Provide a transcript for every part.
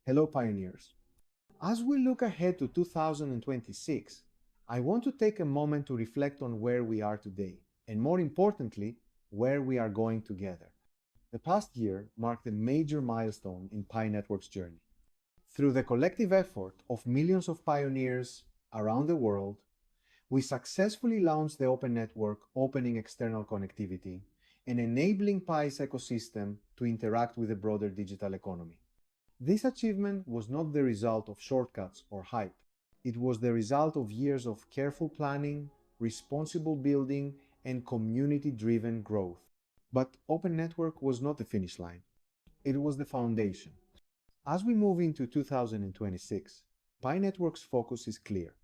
Hello, pioneers. As we look ahead to 2026, I want to take a moment to reflect on where we are today, and more importantly, where we are going together. The past year marked a major milestone in Pi Network's journey. Through the collective effort of millions of pioneers around the world, we successfully launched the Open Network, opening external connectivity and enabling Pi's ecosystem to interact with the broader digital economy. This achievement was not the result of shortcuts or hype. It was the result of years of careful planning, responsible building, and community-driven growth. But Open Network was not the finish line. It was the foundation. As we move into 2026, Pi Network's focus is clear.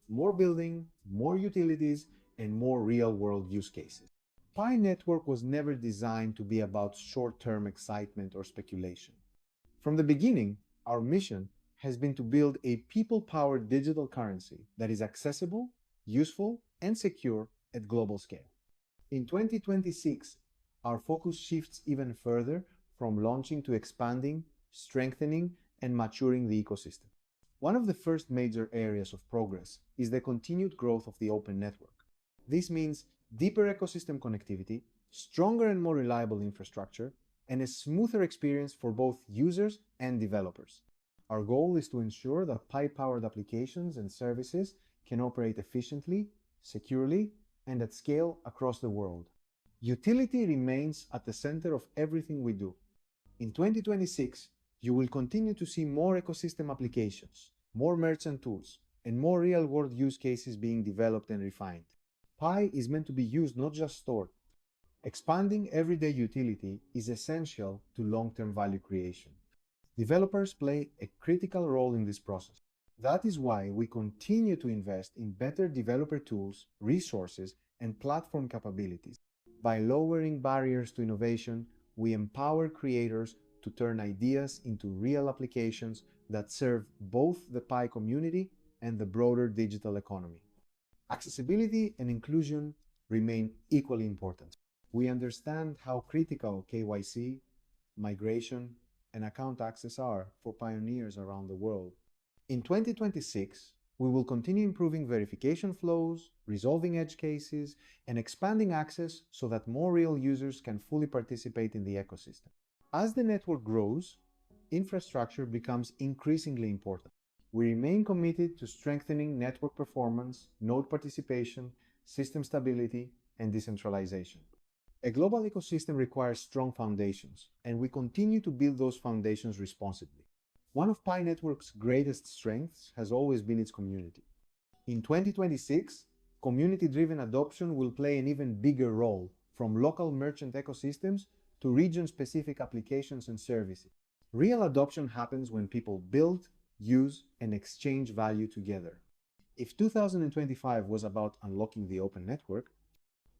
More building, more utilities, and more real-world use cases. Pi Network was never designed to be about short-term excitement or speculation. From the beginning, our mission has been to build a people-powered digital currency that is accessible, useful, and secure at global scale. In 2026, our focus shifts even further from launching to expanding, strengthening, and maturing the ecosystem. One of the first major areas of progress is the continued growth of the Open Network. This means deeper ecosystem connectivity, stronger and more reliable infrastructure, and a smoother experience for both users and developers. Our goal is to ensure that Pi-powered applications and services can operate efficiently, securely, and at scale across the world. Utility remains at the center of everything we do. In 2026, you will continue to see more ecosystem applications, more merchant tools, and more real-world use cases being developed and refined. Pi is meant to be used, not just stored. Expanding everyday utility is essential to long-term value creation. Developers play a critical role in this process. That is why we continue to invest in better developer tools, resources, and platform capabilities. By lowering barriers to innovation, we empower creators to turn ideas into real applications that serve both the Pi community and the broader digital economy. Accessibility and inclusion remain equally important. We understand how critical KYC, migration, and account access are for pioneers around the world. In 2026, we will continue improving verification flows, resolving edge cases, and expanding access so that more real users can fully participate in the ecosystem. As the network grows, infrastructure becomes increasingly important. We remain committed to strengthening network performance, node participation, system stability, and decentralization. A global ecosystem requires strong foundations, and we continue to build those foundations responsibly. One of Pi Network's greatest strengths has always been its community. In 2026, community-driven adoption will play an even bigger role, from local merchant ecosystems to region-specific applications and services. Real adoption happens when people build, use, and exchange value together. If 2025 was about unlocking the Open Network,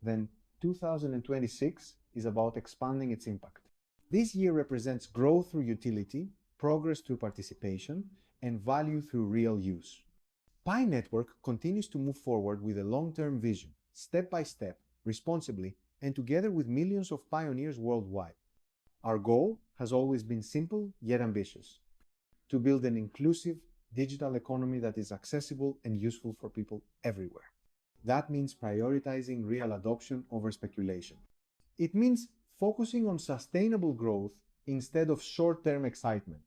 then 2026 is about expanding its impact. This year represents growth through utility, progress through participation, and value through real use. Pi Network continues to move forward with a long-term vision, step by step, responsibly, and together with millions of pioneers worldwide. Our goal has always been simple yet ambitious: to build an inclusive digital economy that is accessible and useful for people everywhere. That means prioritizing real adoption over speculation. It means focusing on sustainable growth instead of short-term excitement.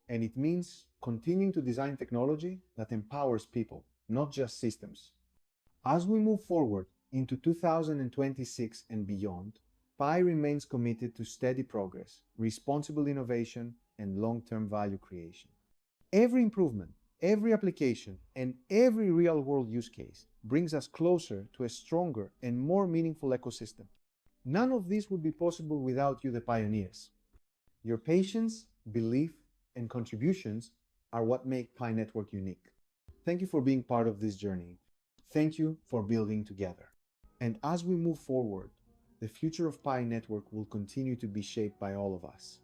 And it means continuing to design technology that empowers people, not just systems. As we move forward into 2026 and beyond, Pi remains committed to steady progress, responsible innovation, and long-term value creation. Every improvement, every application, and every real-world use case brings us closer to a stronger and more meaningful ecosystem. None of this would be possible without you, the pioneers. Your patience, belief, and contributions are what make Pi Network unique. Thank you for being part of this journey. Thank you for building together. And as we move forward, the future of Pi Network will continue to be shaped by all of us.